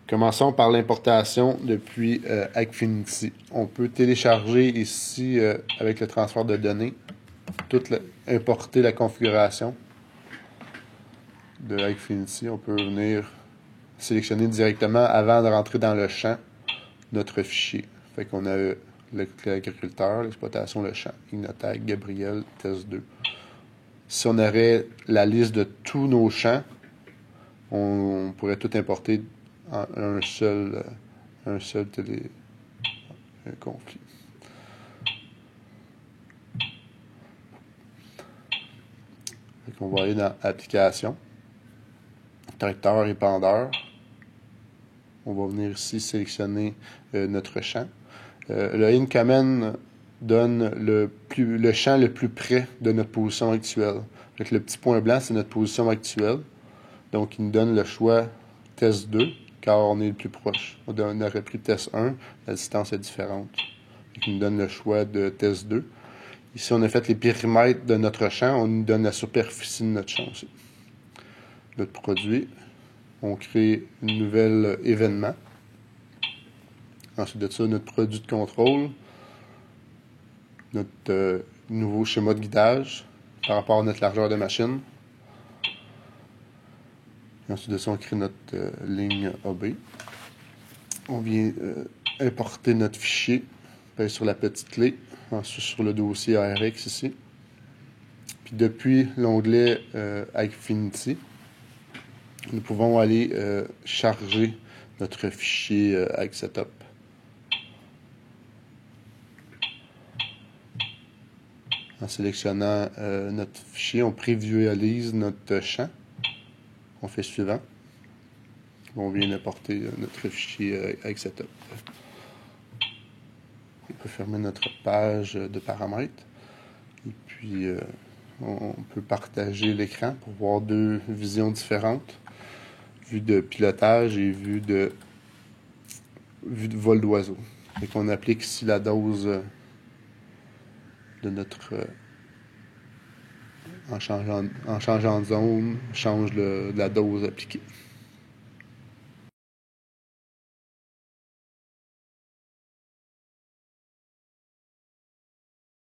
Commençons par l'importation depuis Hackfinity. On peut télécharger ici, avec le transfert de données, importer la configuration de Hackfinity. On peut venir sélectionner directement avant de rentrer dans le champ notre fichier. Fait qu'on a l'agriculteur, l'exploitation, le champ, Ignotag, Gabriel, test 2. Si on aurait la liste de tous nos champs, on pourrait tout importer en un seul conflit. On va aller dans Applications, Tracteur et Pendeur. On va venir ici sélectionner notre champ. Le InCommand donne le champ le plus près de notre position actuelle. Avec le petit point blanc, c'est notre position actuelle. Donc, il nous donne le choix test 2, car on est le plus proche. On aurait pris test 1, la distance est différente. Donc, il nous donne le choix de test 2. Ici, on a fait les périmètres de notre champ. On nous donne la superficie de notre champ aussi. Notre produit. On crée un nouvel événement. Ensuite de ça, notre produit de contrôle. Notre nouveau schéma de guidage par rapport à notre largeur de machine. Et ensuite de ça, on crée notre ligne AB. On vient importer notre fichier. On pèse sur la petite clé. Ensuite sur le dossier ARX ici. Puis depuis l'onglet Hackfinity, nous pouvons aller charger notre fichier HackSetup. En sélectionnant notre fichier, on prévisualise notre champ. On fait suivant. On vient d'importer notre fichier HackSetup. On peut fermer notre page de paramètres. Et puis, on peut partager l'écran pour voir deux visions différentes. Vue de pilotage et vue de vol d'oiseau. Et qu'on applique ici la dose de notre... en changeant de zone, change la dose appliquée.